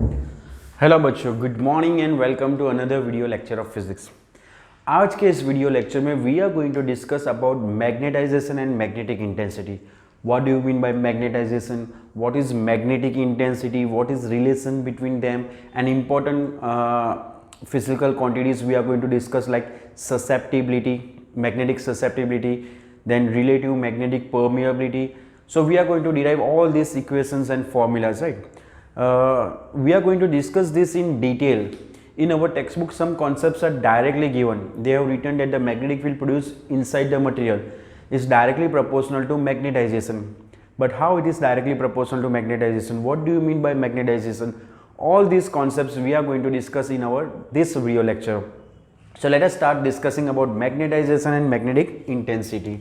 Hello बच्चों, good morning and welcome to another video lecture of physics. आज के इस वीडियो लेक्चर में we are going to discuss about magnetisation and magnetic intensity. What do you mean by magnetisation, what is magnetic intensity, what is relation between them, and important physical quantities we are going to discuss like susceptibility, magnetic susceptibility, then relative magnetic permeability. So we are going to derive all these equations and formulas, right? We are going to discuss this in detail. In our textbook some concepts are directly given. They have written that the magnetic field produced inside the material is directly proportional to magnetization. But how it is directly proportional to magnetization? What do you mean by magnetization? All these concepts we are going to discuss in our this video lecture. So let us start discussing about magnetization and magnetic intensity.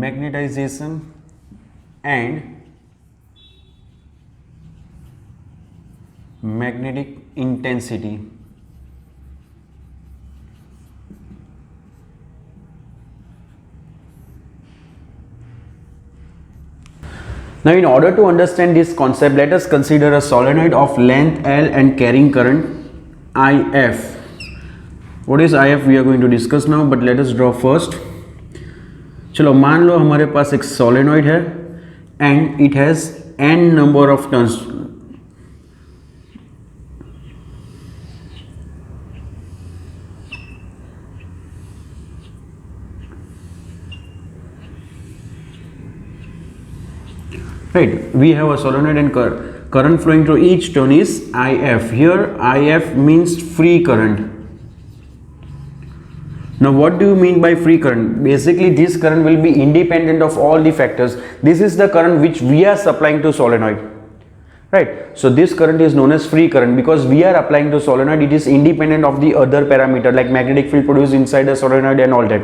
Magnetization and magnetic intensity. Now in order to understand this concept, let us consider a solenoid of length L and carrying current IF. What is IF we are going to discuss now, but let us draw first. चलो मान लो हमारे पास एक solenoid है and it has n number of turns. Right, we have a solenoid and current flowing through each turn is IF. Here IF means free current. Now what do you mean by free current? Basically this current will be independent of all the factors. This is the current which we are supplying to solenoid, right? So this current is known as free current because we are applying to solenoid. It is independent of the other parameter like magnetic field produced inside the solenoid and all that,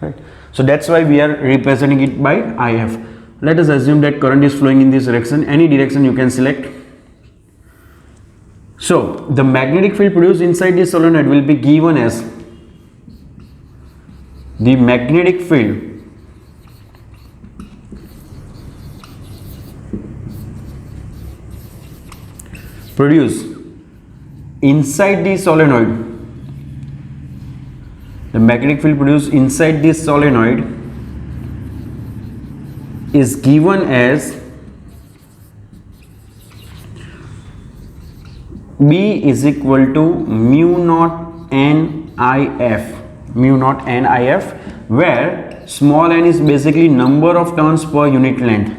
right? So that's why we are representing it by IF. Let us assume that current is flowing in this direction, any direction you can select. So the magnetic field produced inside this solenoid will be given as the magnetic field produced inside the solenoid. The magnetic field produced inside this solenoid is given as B is equal to mu naught n IF, mu naught n IF, where small n is basically number of turns per unit length,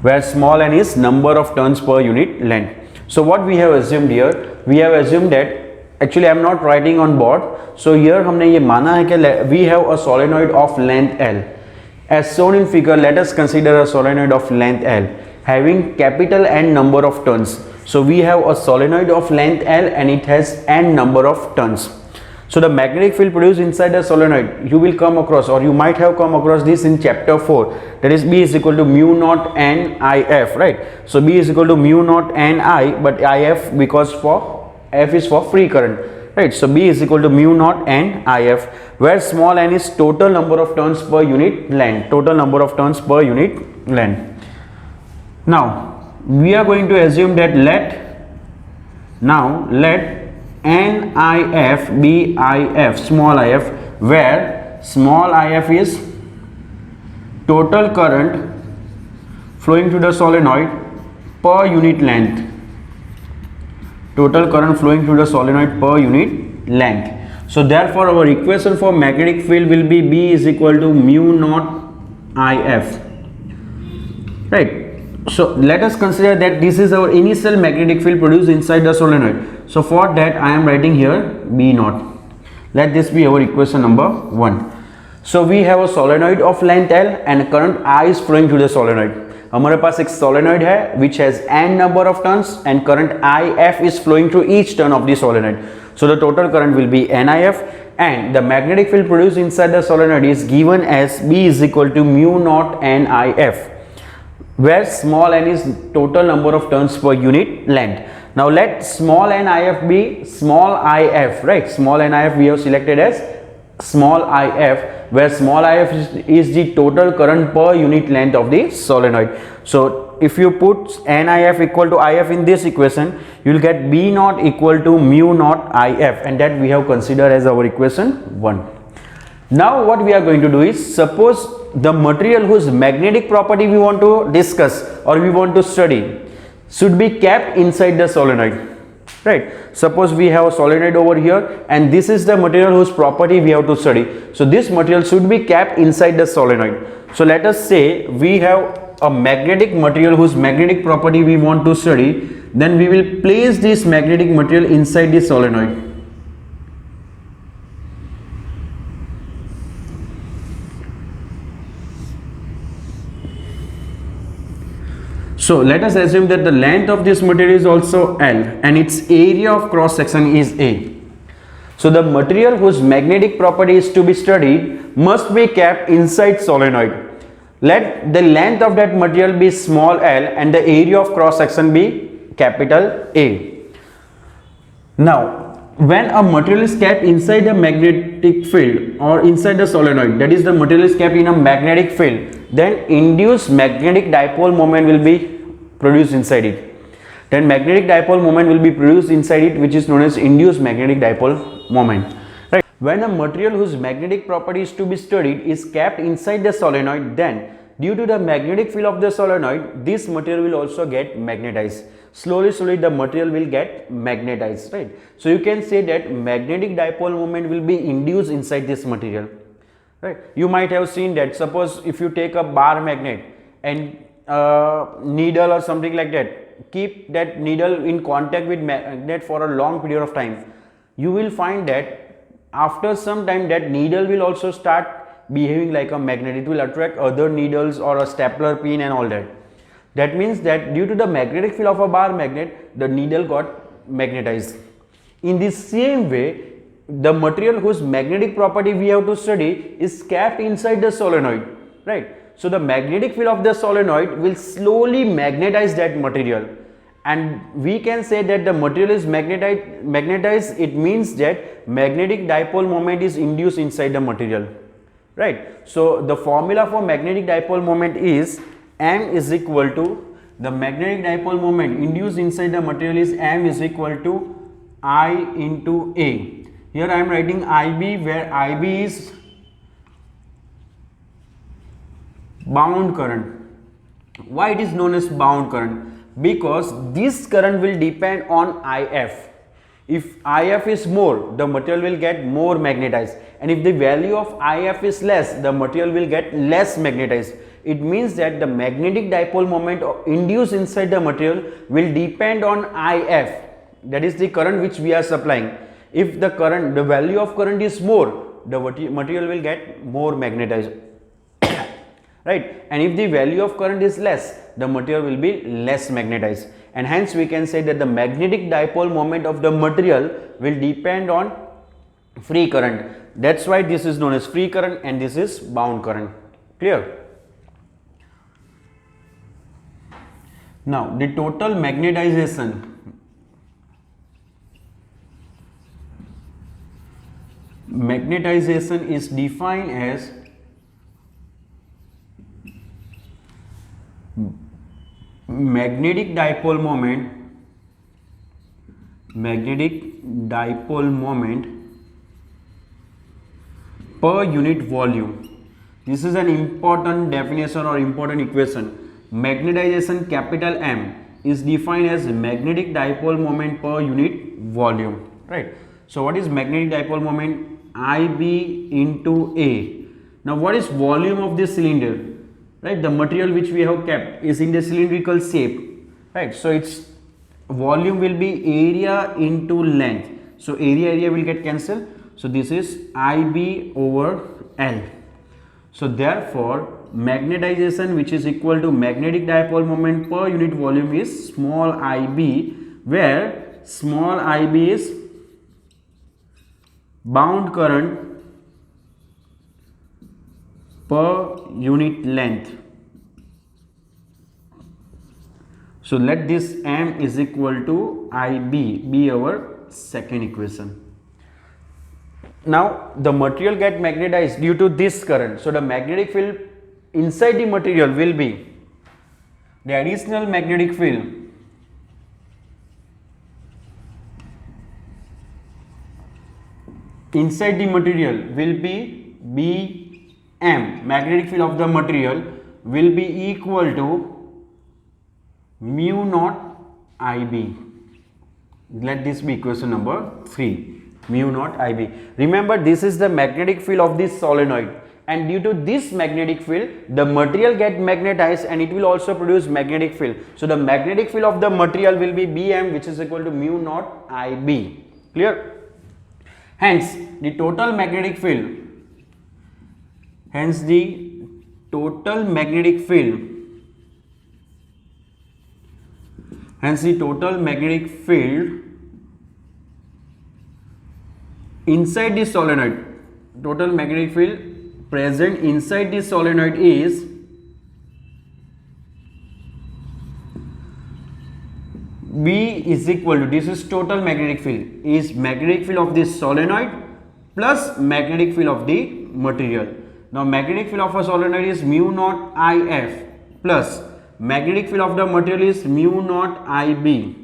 where small n is number of turns per unit length. So what we have assumed here, we have assumed that actually I am not writing on board. So here हमने ये माना है कि we have a solenoid of length L. As shown in figure, let us consider a solenoid of length L having capital N number of turns. So we have a solenoid of length L and it has N number of turns. So the magnetic field produced inside the solenoid, you will come across or you might have come across this in chapter 4, that is B is equal to mu naught n IF, right? So B is equal to mu naught n I, but IF because F is for free current, right? So B is equal to mu naught n IF, where small n is total number of turns per unit length, total number of turns per unit length. Now we are going to assume that let NIF be IF, small IF, where small IF is total current flowing through the solenoid per unit length, total current flowing through the solenoid per unit length. So therefore our equation for magnetic field will be B is equal to mu naught IF, right? So let us consider that this is our initial magnetic field produced inside the solenoid. So for that I am writing here B naught. Let this be our equation number 1. So we have a solenoid of length L and current I is flowing through the solenoid. हमारे पास एक solenoid है which has n number of turns and current IF is flowing through each turn of the solenoid. So the total current will be NIF and the magnetic field produced inside the solenoid is given as B is equal to mu naught NIF, where small n is total number of turns per unit length. Now let small n IF be small if, right? Small n IF we have selected as small if, where small if is the total current per unit length of the solenoid. So if you put NIF equal to IF in this equation, you will get B naught equal to mu naught IF, and that we have considered as our equation 1. Now what we are going to do is, suppose the material whose magnetic property we want to discuss or we want to study should be kept inside the solenoid. Right, suppose we have a solenoid over here and this is the material whose property we have to study. So this material should be kept inside the solenoid. So let us say we have a magnetic material whose magnetic property we want to study, then we will place this magnetic material inside the solenoid. So let us assume that the length of this material is also L and its area of cross section is A. So the material whose magnetic property is to be studied must be kept inside solenoid. Let the length of that material be small l and the area of cross section be capital A. Now when a material is kept inside the magnetic field or inside the solenoid, that is the material is kept in a magnetic field, then induced magnetic dipole moment will be produced inside it. Then magnetic dipole moment will be produced inside it, which is known as induced magnetic dipole moment. Right. When a material whose magnetic property is to be studied is kept inside the solenoid, then due to the magnetic field of the solenoid, this material will also get magnetized. Slowly the material will get magnetized, right? So you can say that magnetic dipole moment will be induced inside this material, right? You might have seen that, suppose if you take a bar magnet and needle or something like that, keep that needle in contact with magnet for a long period of time, you will find that after some time that needle will also start behaving like a magnet. It will attract other needles or a stapler pin and all that. That means that due to the magnetic field of a bar magnet, the needle got magnetized. In the same way, the material whose magnetic property we have to study is kept inside the solenoid, right? So the magnetic field of the solenoid will slowly magnetize that material, and we can say that the material is magnetized. It means that magnetic dipole moment is induced inside the material, right? So the formula for magnetic dipole moment is M is equal to, the magnetic dipole moment induced inside the material is M is equal to I into A. Here I am writing IB, where IB is bound current. Why it is known as bound current? Because this current will depend on IF. If IF is more, the material will get more magnetized, and if the value of IF is less, the material will get less magnetized. It means that the magnetic dipole moment induced inside the material will depend on IF, that is the current which we are supplying. If the value of current is more, the material will get more magnetized, right? And if the value of current is less, the material will be less magnetized, and hence we can say that the magnetic dipole moment of the material will depend on free current. That's why this is known as free current and this is bound current. Clear? Now the total magnetization is defined as magnetic dipole moment per unit volume. This is an important definition or important equation. Magnetization capital M is defined as magnetic dipole moment per unit volume, right? So what is magnetic dipole moment? IB into A. Now what is volume of this cylinder? Right, the material which we have kept is in the cylindrical shape, right? So its volume will be area into length. So area will get cancelled. So this is IB over L. So therefore magnetization, which is equal to magnetic dipole moment per unit volume, is small ib, where small ib is bound current per unit length. So let this M is equal to IB be our second equation. Now the material get magnetized due to this current. So the magnetic field inside the material will be the additional magnetic field inside the material will be Bm. Magnetic field of the material will be equal to mu naught Ib. Let this be equation number 3, mu naught Ib. Remember, this is the magnetic field of this solenoid, and due to this magnetic field the material get magnetized and it will also produce magnetic field. So the magnetic field of the material will be Bm, which is equal to mu naught Ib. Clear? Hence the total magnetic field, inside this solenoid, total magnetic field present inside this solenoid is B is equal to, this is total magnetic field, is magnetic field of this solenoid plus magnetic field of the material. Now magnetic field of a solenoid is mu naught If plus magnetic field of the material is mu naught Ib.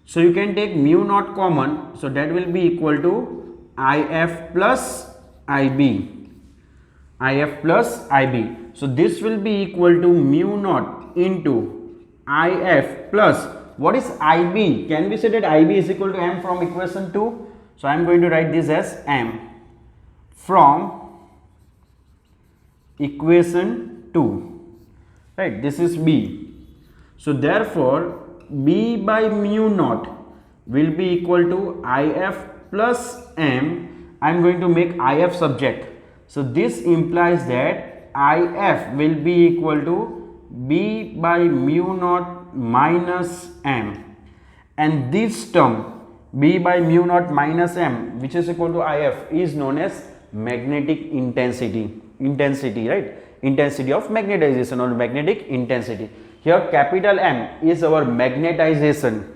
So you can take mu naught common, so that will be equal to If plus Ib. So this will be equal to mu naught into If plus, what is Ib? Can we say that Ib is equal to m from equation 2? So I am going to write this as m from equation 2, right? This is B. So therefore B by mu naught will be equal to If plus m. I am going to make If subject. So this implies that If will be equal to B by mu naught minus m, and this term B by mu naught minus m, which is equal to If, is known as magnetic intensity. Right? Intensity of magnetization or magnetic intensity. Here capital M is our magnetization,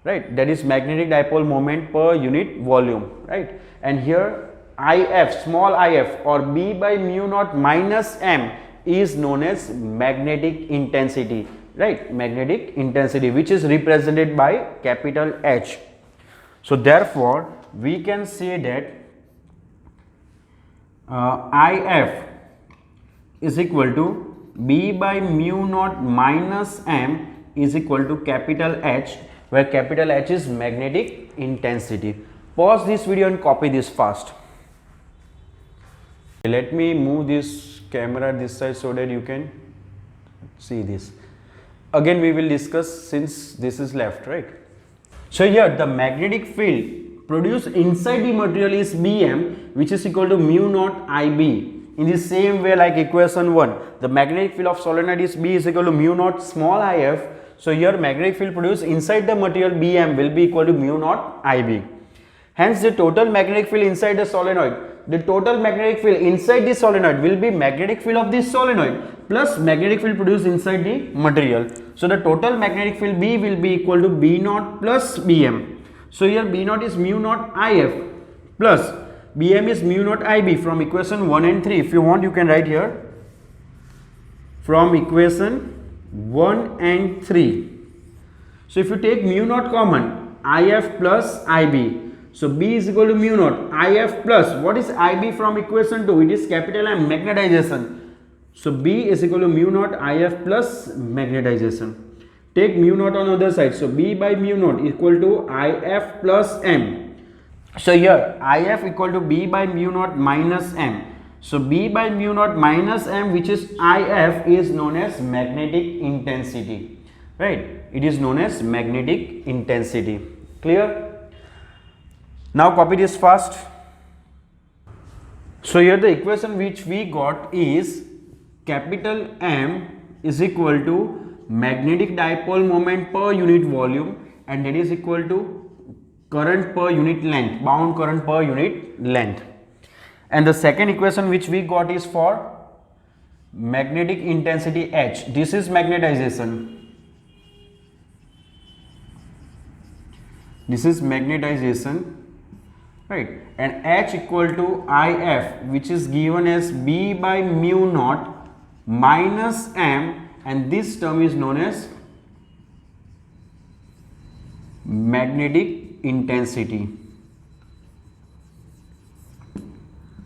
right? That is magnetic dipole moment per unit volume, right? And here If, small if, or B by mu naught minus m is known as magnetic intensity, right? Magnetic intensity, which is represented by capital H. So therefore we can say that If is equal to B by mu naught minus m is equal to capital H, where capital H is magnetic intensity. Pause this video and copy this fast. Let me move this camera this side so that you can see this. Again we will discuss, since this is left, right? So here the magnetic field produced inside the material is Bm, which is equal to mu naught Ib. In the same way like equation 1, the magnetic field of solenoid is B is equal to mu naught small if. So here magnetic field produced inside the material Bm will be equal to mu naught Ib. Hence the total magnetic field inside the solenoid, the total magnetic field inside the solenoid will be magnetic field of this solenoid plus magnetic field produced inside the material. So the total magnetic field B will be equal to B naught plus Bm. So here B naught is mu naught If plus Bm is mu naught Ib from equation 1 and 3. If you want, you can write here from equation 1 and 3. So if you take mu naught common, If plus Ib. So B is equal to mu naught If plus, what is Ib from equation 2? It is capital M, magnetization. So B is equal to mu naught If plus magnetization. Take mu naught on other side. So B by mu naught equal to If plus m. So here If equal to B by mu naught minus m. So B by mu naught minus m, which is If, is known as magnetic intensity, right? It is known as magnetic intensity. Clear? Now copy this fast. So here the equation which we got is capital M is equal to magnetic dipole moment per unit volume, and that is equal to current per unit length, bound current per unit length. And the second equation which we got is for magnetic intensity H. This is magnetization. This is magnetization, right, and H equal to IF, which is given as B by mu naught minus M, and this term is known as magnetic intensity.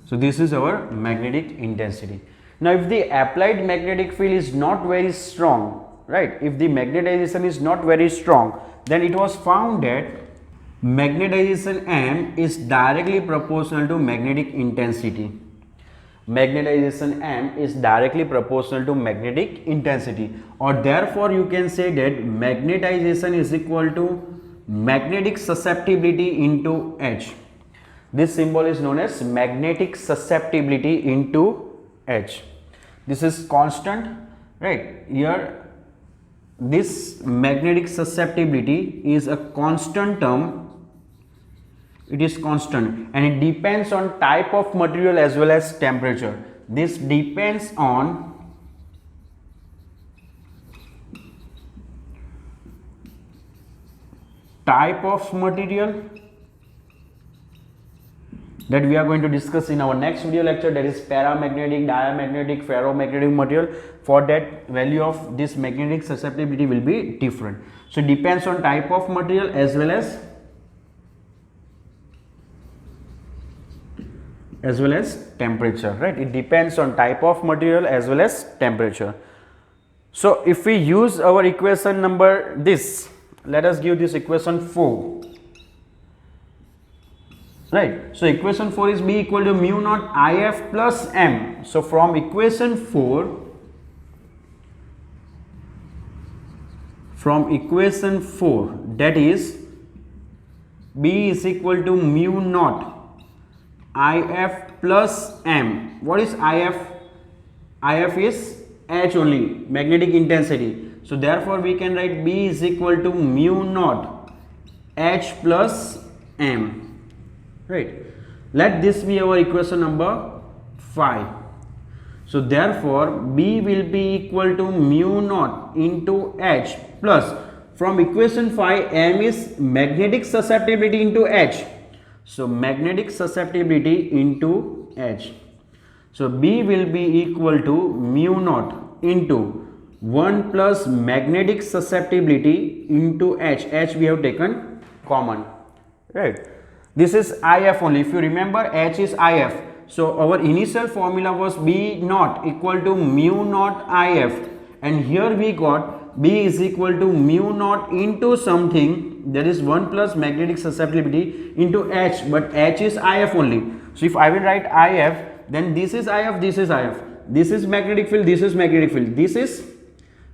So this is our magnetic intensity. Now if the applied magnetic field is not very strong, right, if the magnetization is not very strong, then it was found that magnetization M is directly proportional to magnetic intensity. Magnetization M is directly proportional to magnetic intensity, or therefore you can say that magnetization is equal to magnetic susceptibility into H. This symbol is known as magnetic susceptibility into H. This is constant, right? Here this magnetic susceptibility is a constant term. It is constant and it depends on type of material as well as temperature. This depends on type of material that we are going to discuss in our next video lecture, that is paramagnetic, diamagnetic, ferromagnetic material. For that, value of this magnetic susceptibility will be different. So it depends on type of material as well as temperature, right? It depends on type of material as well as temperature. So if we use our equation number this, let us give this equation 4. Right, so equation 4 is B equal to mu naught IF plus M. So from equation 4, that is B is equal to mu naught IF plus M. What is IF? IF is H only, magnetic intensity. So therefore we can write B is equal to mu naught H plus M. Right, let this be our equation number 5. So therefore B will be equal to mu naught into H plus, from equation 5, M is magnetic susceptibility into H. So magnetic susceptibility into H. So B will be equal to mu naught into 1 plus magnetic susceptibility into H. H we have taken common, right? This is IF only. If you remember, H is IF. So our initial formula was B naught equal to mu naught IF, and here we got B is equal to mu naught into something, that is 1 plus magnetic susceptibility into H, but H is IF only. So if I will write IF, then this is IF, this is IF, this is magnetic field, this is magnetic field, this is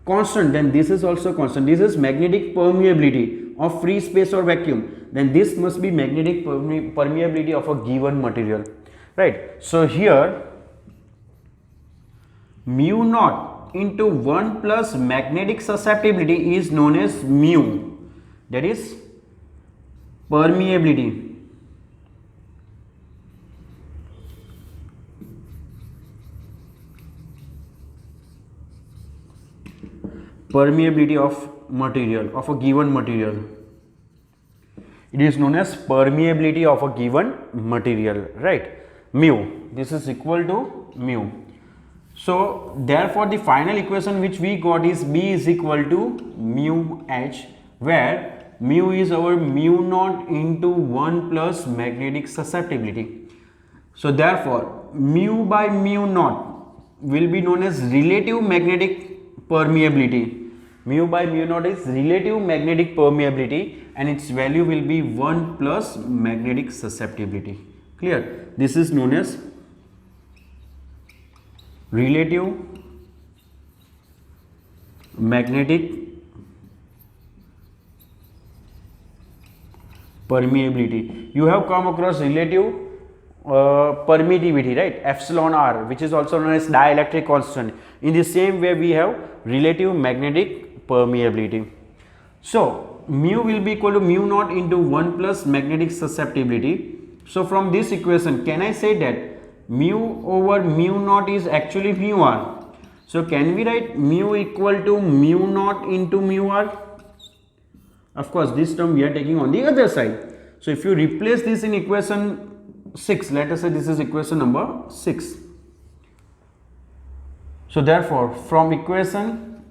constant, then this is also constant, this is magnetic permeability of free space or vacuum, then this must be magnetic permeability of a given material, right? So here mu naught into 1 plus magnetic susceptibility is known as mu, that is permeability. Permeability of material, of a given material. It is known as permeability of a given material, right? Mu, this is equal to mu. So therefore the final equation which we got is B is equal to mu H, where mu is our mu naught into 1 plus magnetic susceptibility. So therefore mu by mu naught will be known as relative magnetic permeability. Mu by mu naught is relative magnetic permeability, and its value will be 1 plus magnetic susceptibility. Clear? This is known as relative magnetic permeability. You have come across relative permittivity, right? Epsilon r, which is also known as dielectric constant. In the same way we have relative magnetic permeability. So mu will be equal to mu naught into 1 plus magnetic susceptibility. So from this equation, can I say that mu over mu naught is actually mu r? So can we write mu equal to mu naught into mu r? Of course this term we are taking on the other side. So if you replace this in equation 6, let us say this is equation number 6. So therefore from equation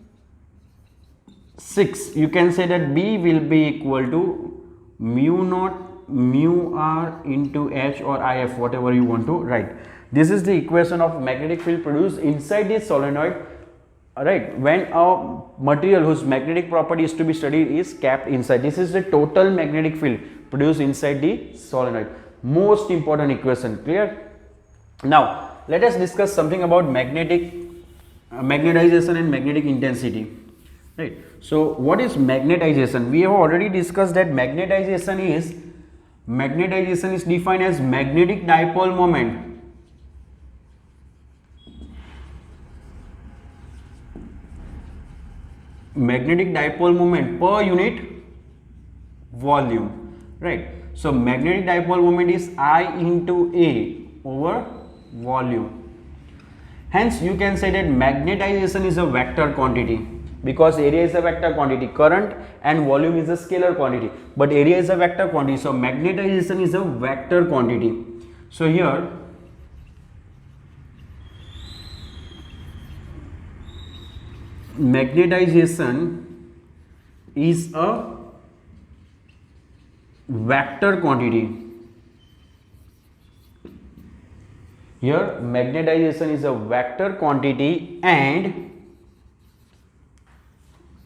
6 you can say that B will be equal to mu naught mu r into H or IF, whatever you want to write. This is the equation of magnetic field produced inside the solenoid, right, when a material whose magnetic property is to be studied is kept inside. This is the total magnetic field produced inside the solenoid. Most important equation, clear? Now let us discuss something about magnetization and magnetic intensity, right? So what is magnetization? We have already discussed that magnetization is defined as magnetic dipole moment per unit volume, right? So magnetic dipole moment is I into A over volume. Hence you can say that magnetization is a vector quantity, because area is a vector quantity, current and volume is a scalar quantity, but area is a vector quantity. So magnetization is a vector quantity. So here magnetization is a vector quantity. Here magnetization is a vector quantity and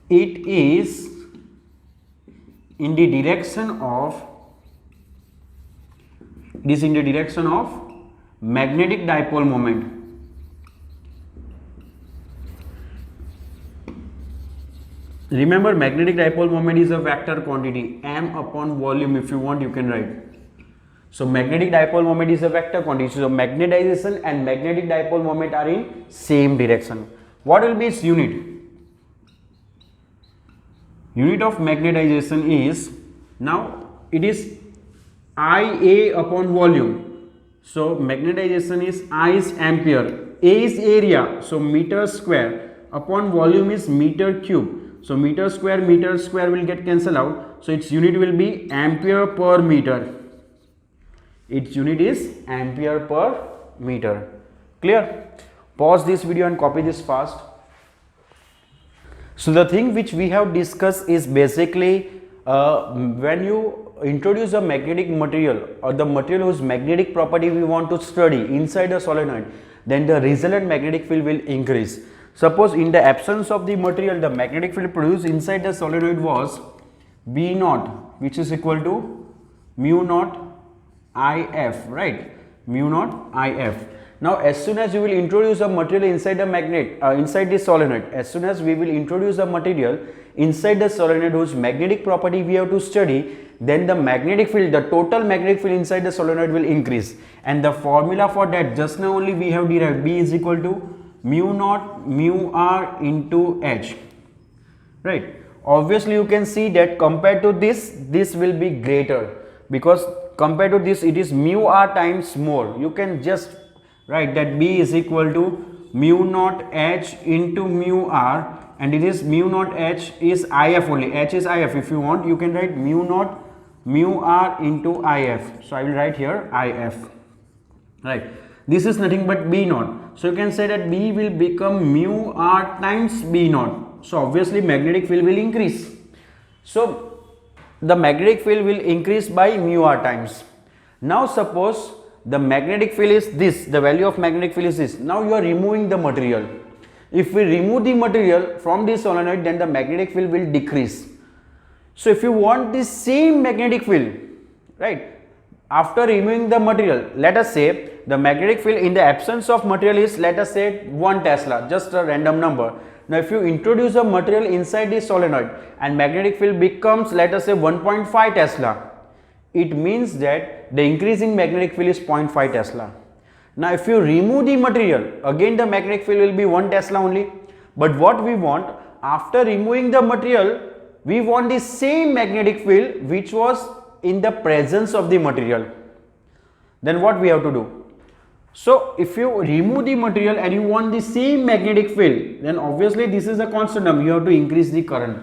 it is in the direction of magnetic dipole moment. Remember, magnetic dipole moment is a vector quantity, m upon volume. If you want, you can write. So magnetic dipole moment is a vector quantity. So magnetization and magnetic dipole moment are in same direction. What will be its unit? Unit of magnetization is, now it is Ia upon volume. So magnetization is I is ampere, A is area, so meter square, upon volume is meter cube. So meter square will get cancelled out. So its unit will be ampere per meter. Its unit is ampere per meter. Clear? Pause this video and copy this fast. So the thing which we have discussed is basically when you introduce a magnetic material or the material whose magnetic property we want to study inside the solenoid, then the resultant magnetic field will increase. Suppose in the absence of the material, the magnetic field produced inside the solenoid was B naught, which is equal to mu naught IF, right? Mu naught IF. Now as soon as you will introduce a material inside the inside the solenoid, as soon as we will introduce a material inside the solenoid whose magnetic property we have to study, then the magnetic field, the total magnetic field inside the solenoid will increase. And the formula for that, just now only we have derived, B is equal to mu naught mu r into H, right? Obviously you can see that compared to this will be greater, because compared to this it is mu r times more. You can just write that B is equal to mu naught H into mu r, and it is mu naught H is IF only, H is IF. If you want, you can write mu naught mu r into IF. So I will write here IF, right? This is nothing but B naught. So you can say that B will become mu r times B naught. So obviously magnetic field will increase. So the magnetic field will increase by mu r times. Now suppose the magnetic field is this, the value of magnetic field is this. Now you are removing the material. If we remove the material from this solenoid, then the magnetic field will decrease. So if you want the same magnetic field, right, after removing the material, let us say the magnetic field in the absence of material is, let us say 1 Tesla, just a random number. Now if you introduce a material inside the solenoid and magnetic field becomes, let us say 1.5 Tesla, it means that the increasing magnetic field is 0.5 Tesla. Now if you remove the material, again the magnetic field will be 1 Tesla only. But what we want, after removing the material, we want the same magnetic field which was in the presence of the material. Then what we have to do? So if you remove the material and you want the same magnetic field, then obviously this is a constant term, you have to increase the current,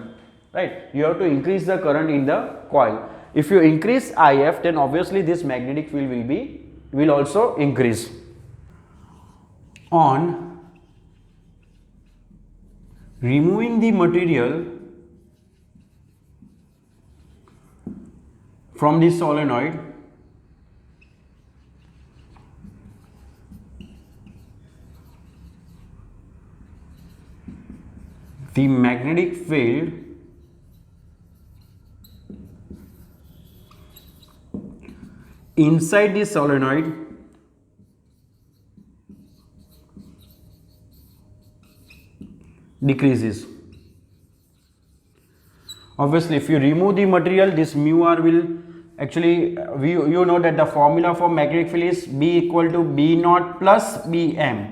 right? You have to increase the current in the coil. if you increase IF, then obviously this magnetic field will also increase. On removing the material from the solenoid, the magnetic field inside the solenoid decreases. Obviously, if you remove the material, this mu r will actually, you know that the formula for magnetic field is B equal to B naught plus Bm.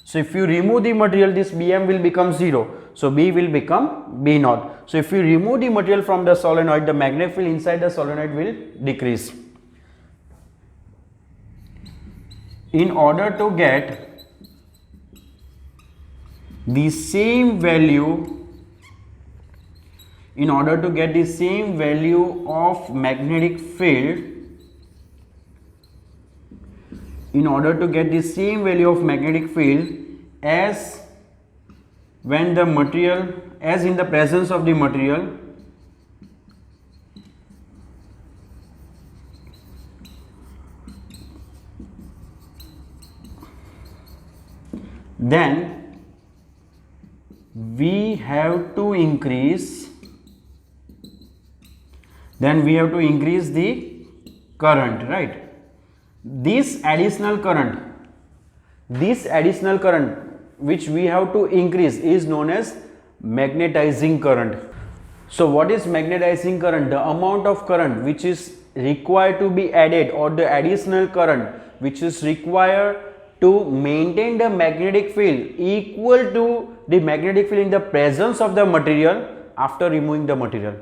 So if you remove the material, this Bm will become 0. So B will become B naught. So if you remove the material from the solenoid, the magnetic field inside the solenoid will decrease. In order to get the same value, of magnetic field, as when the material, as in the presence of the material, then we have to increase the current, right? This additional current which we have to increase is known as magnetizing current. So what is magnetizing current? The amount of current which is required to be added, or the additional current which is required to maintain the magnetic field equal to the magnetic field in the presence of the material after removing the material,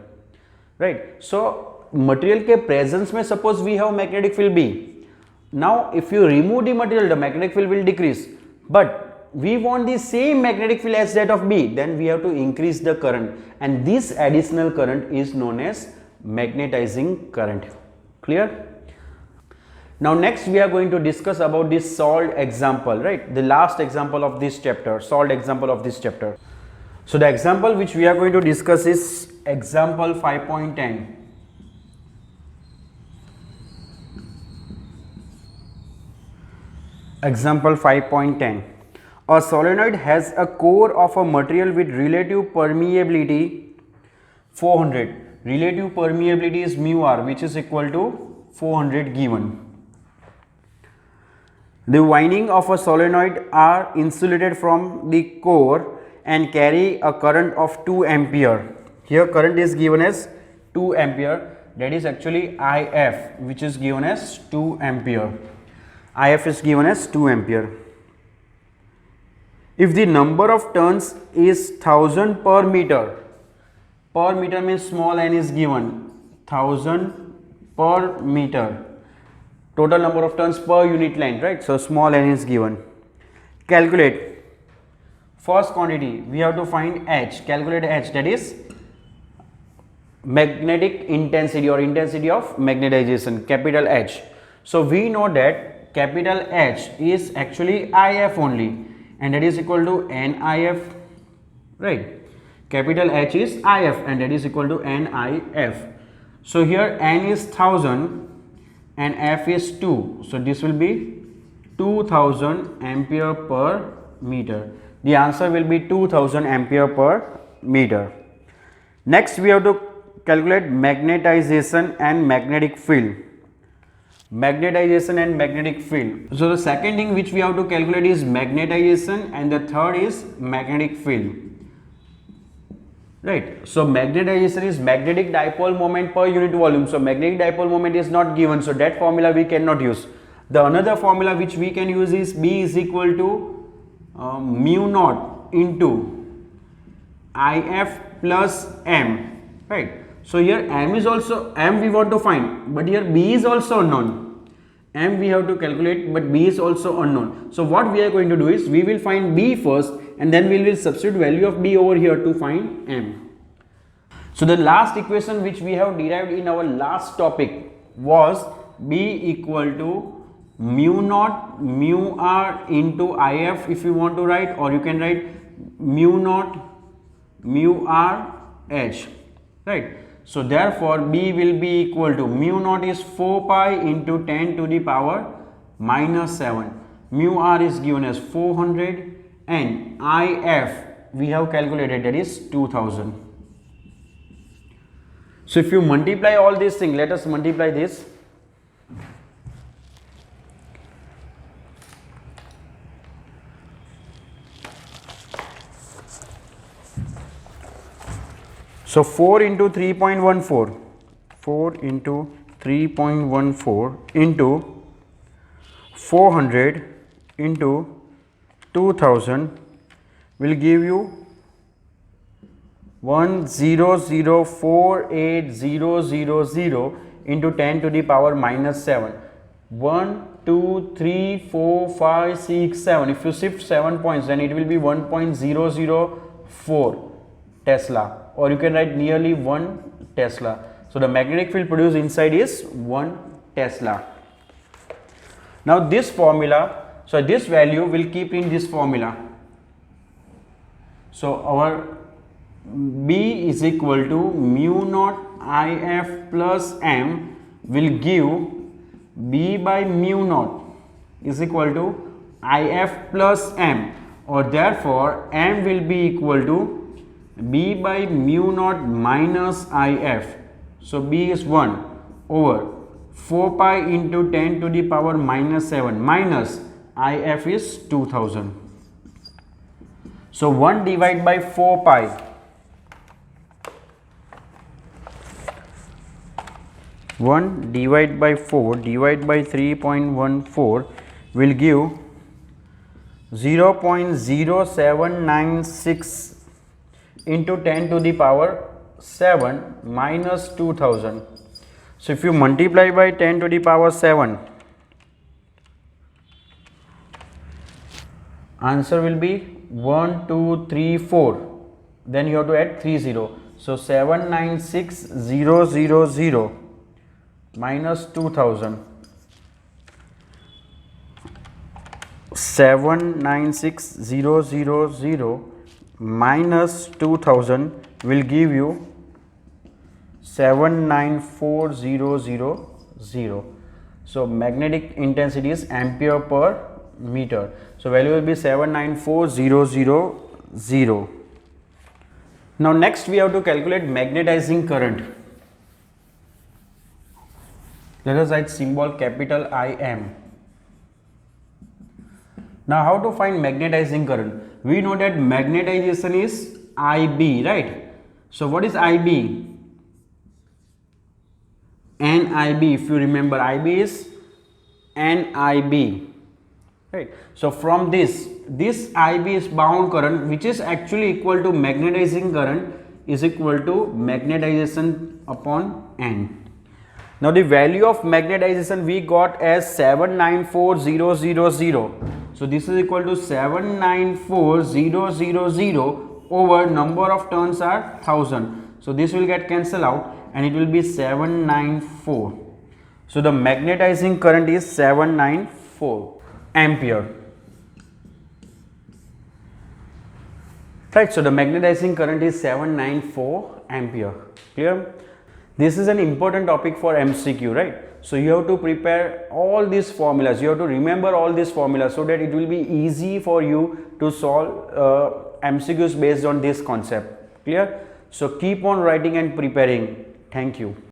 right? So material के presence में suppose we have magnetic field B. Now if you remove the material, the magnetic field will decrease, but we want the same magnetic field as that of B, then we have to increase the current, and this additional current is known as magnetizing current. Clear? Now next we are going to discuss about this solved example, right? The last example of this chapter, solved example of this chapter. So the example which we are going to discuss is example 5.10. Example 5.10. A solenoid has a core of a material with relative permeability 400. Relative permeability is mu r, which is equal to 400 given. The winding of a solenoid are insulated from the core and carry a current of 2 ampere. Here current is given as 2 ampere, that is actually IF, which is given as 2 ampere. IF is given as 2 ampere. If the number of turns is 1000 per meter means small n is given, 1000 per meter, total number of turns per unit length, right? So small n is given. Calculate first quantity, we have to find H, calculate H, that is magnetic intensity or intensity of magnetization, capital H. So we know that capital H is actually IF only, and that is equal to NIF, right? Capital H is IF and that is equal to NIF. So here N is 1000 and F is 2, so this will be 2000 ampere per meter. The answer will be 2000 ampere per meter. Next we have to calculate magnetization and magnetic field. Magnetization and magnetic field. So the second thing which we have to calculate is magnetization, and the third is magnetic field, right? So magnetization is magnetic dipole moment per unit volume. So magnetic dipole moment is not given, so that formula we cannot use. The another formula which we can use is B is equal to mu naught into IF plus M, right? So here M is also, M we want to find, but here B is also unknown. M we have to calculate, but B is also unknown. So what we are going to do is, we will find B first and then we will substitute value of B over here to find M. So the last equation which we have derived in our last topic was B equal to mu naught mu r into IF if you want to write, or you can write mu naught mu r h, right. So therefore B will be equal to mu naught is 4 pi into 10 to the power minus 7, mu r is given as 400 and IF we have calculated, that is 2000. So if you multiply all these things, let us multiply this. So 4 into 3.14, 4 into 3.14 into 400 into 2000 will give you 1004800 into 10 to the power minus 7. 1, 2, 3, 4, 5, 6, 7. If you shift 7 points, then it will be 1.004 Tesla, or you can write nearly 1 Tesla. So the magnetic field produced inside is 1 Tesla. Now this formula, so this value will keep in this formula. So our B is equal to mu naught IF plus M will give B by mu naught is equal to IF plus M, or therefore M will be equal to B by mu naught minus IF. So B is 1 over 4 pi into 10 to the power minus 7 minus IF is 2000. So 1 divided by 4 pi. 1 divided by 4 divided by 3.14 will give 0.0796 into 10 to the power 7 minus 2000. So if you multiply by 10 to the power 7, answer will be 1, 2, 3, 4. Then you have to add 3 0. So 796000 minus 2000. 796000 minus 2000 will give you 79400. So magnetic intensity is ampere per meter. So value will be 79400. Now next we have to calculate magnetizing current. Let us write symbol capital IM. Now how to find magnetizing current? We know that magnetization is IB, right? So what is IB? NIB, if you remember, IB is NIB, right? So from this IB is bound current, which is actually equal to magnetizing current is equal to magnetization upon N. Now the value of magnetization we got as 794000. So this is equal to 794000 over number of turns are 1000. So this will get cancelled out and it will be 794. So the magnetizing current is 794 ampere. Right, so the magnetizing current is 794 ampere. Clear? This is an important topic for MCQ, right? So you have to prepare all these formulas. You have to remember all these formulas so that it will be easy for you to solve MCQs based on this concept. Clear? So keep on writing and preparing. Thank you.